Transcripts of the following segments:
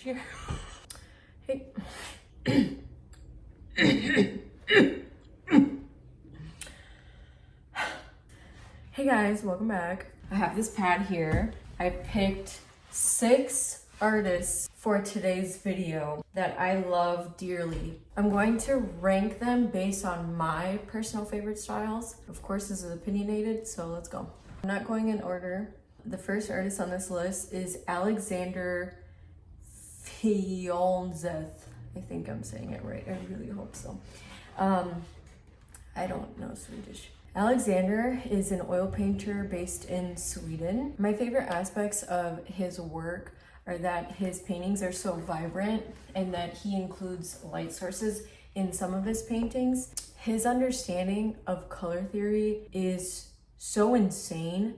here. Hey. Hey guys, welcome back. I have this pad here. I picked 6 artists for today's video that I love dearly. I'm going to rank them based on my personal favorite styles. Of course, this is opinionated, so let's go. I'm not going in order. The first artist on this list is afjelnseth. I think I'm saying it right. I really hope so. I don't know Swedish. Alexander is an oil painter based in Sweden. My favorite aspects of his work are that his paintings are so vibrant and that he includes light sources in some of his paintings. His understanding of color theory is so insane.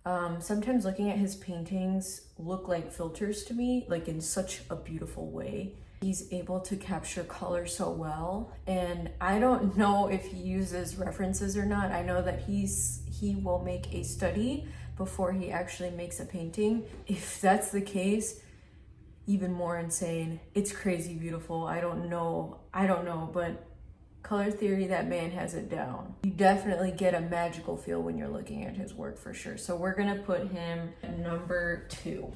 Sometimes looking at his paintings look like filters to me, like in such a beautiful way. He's able to capture color so well, and I don't know if he uses references or not. I know that he will make a study before he actually makes a painting. If that's the case, even more insane. It's crazy beautiful. I don't know, but color theory, that man has it down. You definitely get a magical feel when you're looking at his work for sure. So we're gonna put him at number 2.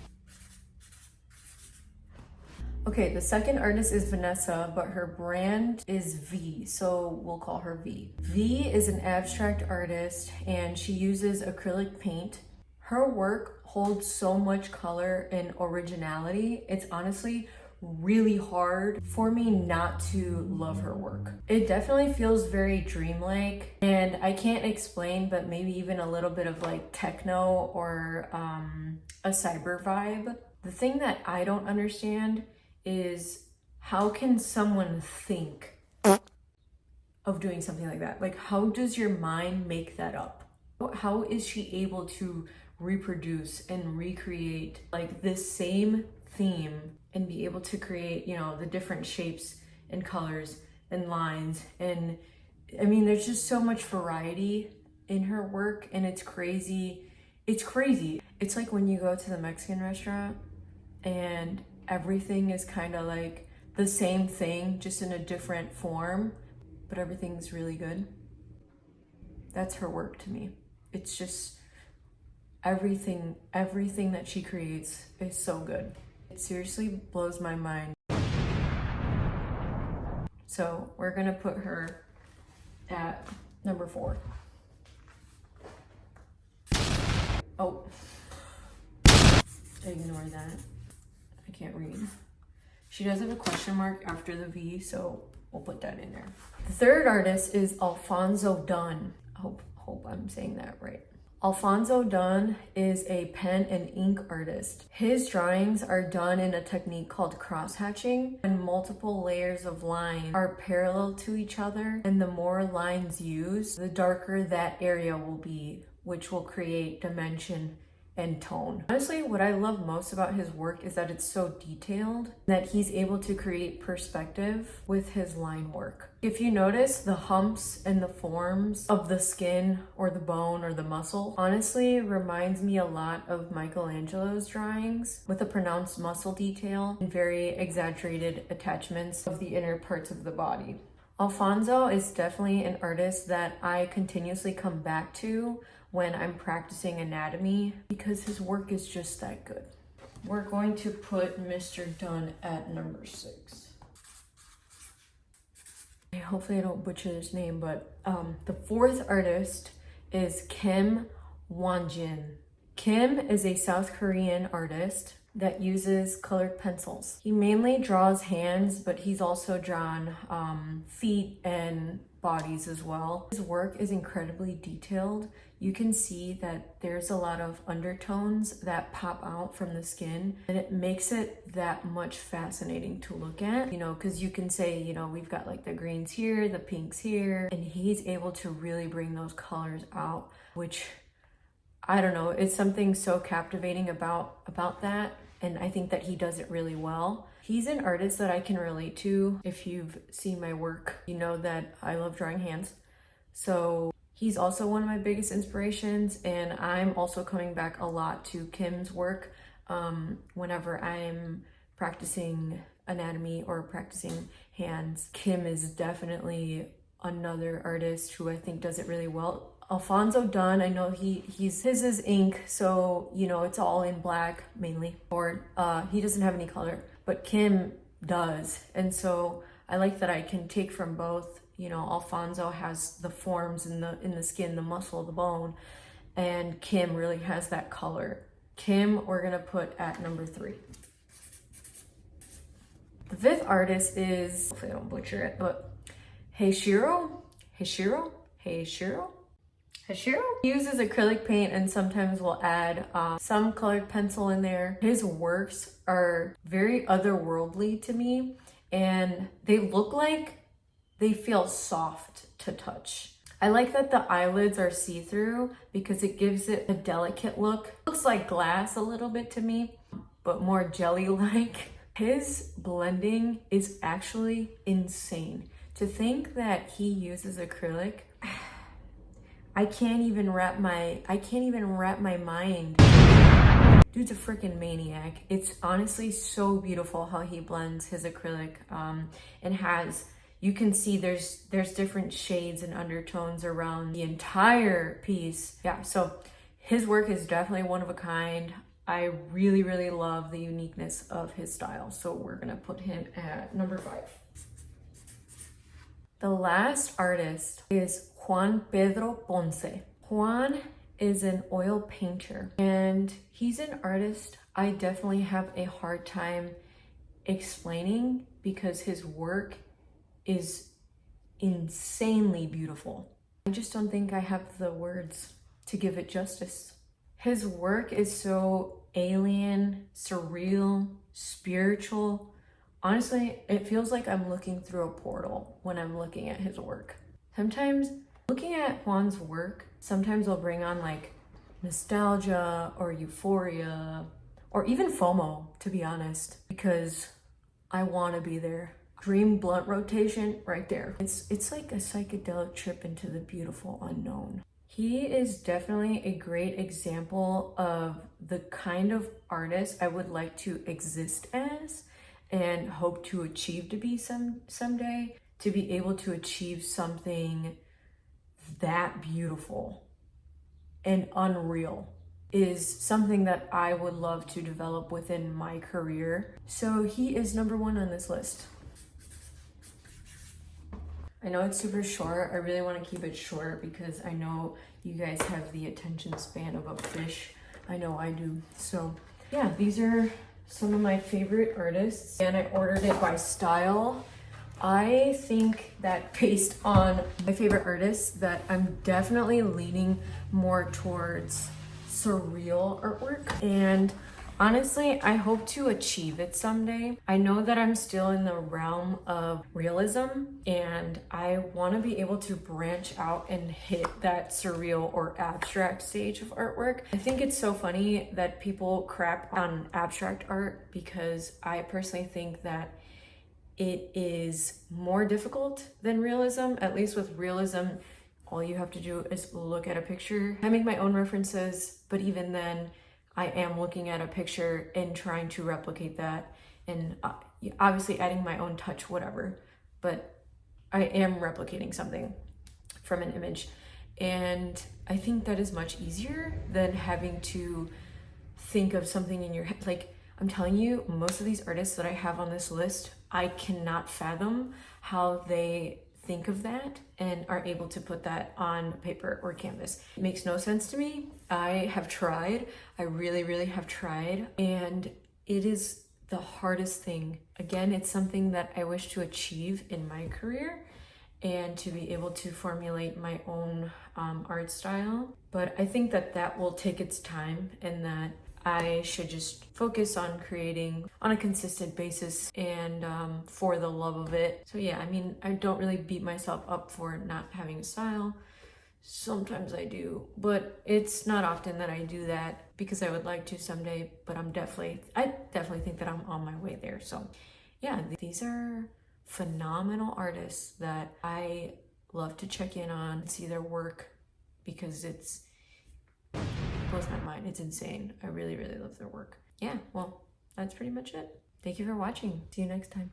Okay, the second artist is Vanessa, but her brand is V, so we'll call her V. V is an abstract artist and she uses acrylic paint. Her work holds so much color and originality. It's honestly really hard for me not to love her work. It definitely feels very dreamlike, and I can't explain, but maybe even a little bit of like techno or a cyber vibe. The thing that I don't understand is how can someone think of doing something like that? Like, how does your mind make that up? How is she able to reproduce and recreate like this same theme and be able to create, you know, the different shapes and colors and lines? And I mean, there's just so much variety in her work, and it's crazy. It's crazy. It's like when you go to the Mexican restaurant and everything is kind of like the same thing, just in a different form, but everything's really good. That's her work to me. It's just everything that she creates is so good. It seriously blows my mind. So we're gonna put her at number 4. Oh, ignore that. I can't read. She does have a question mark after the V, so we'll put that in there. The third artist is alphonsodunnart. Hope I'm saying that right. Alphonsodunnart is a pen and ink artist. His drawings are done in a technique called cross-hatching, and multiple layers of line are parallel to each other, and the more lines used, the darker that area will be, which will create dimension and tone. Honestly, what I love most about his work is that it's so detailed, that he's able to create perspective with his line work. If you notice the humps and the forms of the skin or the bone or the muscle, honestly reminds me a lot of Michelangelo's drawings, with a pronounced muscle detail and very exaggerated attachments of the inner parts of the body. Alfonso is definitely an artist that I continuously come back to when I'm practicing anatomy, because his work is just that good. We're going to put Mr. Dunn at number 6. Hopefully I don't butcher his name, but the fourth artist is Kim Wonjin. Kim is a South Korean artist that uses colored pencils. He mainly draws hands, but he's also drawn feet and bodies as well. His work is incredibly detailed. You can see that there's a lot of undertones that pop out from the skin, and it makes it that much fascinating to look at, you know, because you can say, you know, we've got like the greens here, the pinks here, and he's able to really bring those colors out, which, I don't know, it's something so captivating about that. And I think that he does it really well. He's an artist that I can relate to. If you've seen my work, you know that I love drawing hands. So he's also one of my biggest inspirations, and I'm also coming back a lot to Kim's work whenever I'm practicing anatomy or practicing hands. Kim is definitely another artist who I think does it really well. Alfonso Dunn, I know his is ink, so you know it's all in black mainly, or he doesn't have any color, but Kim does, and so I like that I can take from both. You know, Alfonso has the forms in the skin, the muscle, the bone, and Kim really has that color. Kim, we're gonna put at number 3. The 5th artist is, hopefully I don't butcher it, but Hashiro. He uses acrylic paint and sometimes will add some colored pencil in there. His works are very otherworldly to me, and they look like they feel soft to touch. I like that the eyelids are see-through because it gives it a delicate look. Looks like glass a little bit to me, but more jelly-like. His blending is actually insane. To think that he uses acrylic, I can't even wrap my mind. Dude's a freaking maniac. It's honestly so beautiful how he blends his acrylic and has, you can see there's different shades and undertones around the entire piece. Yeah, so his work is definitely one of a kind. I really, really love the uniqueness of his style. So we're gonna put him at number 5. The last artist is Juanpeponceart. Juan is an oil painter, and he's an artist I definitely have a hard time explaining because his work is insanely beautiful. I just don't think I have the words to give it justice. His work is so alien, surreal, spiritual. Honestly, it feels like I'm looking through a portal when I'm looking at his work. Sometimes looking at Juan's work, sometimes will bring on like nostalgia or euphoria or even FOMO, to be honest, because I want to be there. Dream blunt rotation right there. It's like a psychedelic trip into the beautiful unknown. He is definitely a great example of the kind of artist I would like to exist as and hope to achieve to be someday, to be able to achieve something that beautiful and unreal is something that I would love to develop within my career. So he is number 1 on this list. I know it's super short. I really want to keep it short because I know you guys have the attention span of a fish. I know I do. So yeah, these are some of my favorite artists, and I ordered it by style. I think that based on my favorite artists that I'm definitely leaning more towards surreal artwork, and honestly, I hope to achieve it someday. I know that I'm still in the realm of realism, and I want to be able to branch out and hit that surreal or abstract stage of artwork. I think it's so funny that people crap on abstract art because I personally think that it is more difficult than realism. At least with realism, all you have to do is look at a picture. I make my own references, but even then, I am looking at a picture and trying to replicate that, and obviously adding my own touch, whatever, but I am replicating something from an image. And I think that is much easier than having to think of something in your head. Like, I'm telling you, most of these artists that I have on this list, I cannot fathom how they think of that and are able to put that on paper or canvas. It makes no sense to me. I have tried. I really, really have tried. And it is the hardest thing. Again, it's something that I wish to achieve in my career and to be able to formulate my own art style. But I think that that will take its time, and that I should just focus on creating on a consistent basis and for the love of it. So yeah, I mean, I don't really beat myself up for not having a style. Sometimes I do, but it's not often that I do that because I would like to someday, but I definitely think that I'm on my way there. So yeah, these are phenomenal artists that I love to check in on and see their work because it blows my mind. It's insane. I really, really love their work. Yeah, well, that's pretty much it. Thank you for watching. See you next time.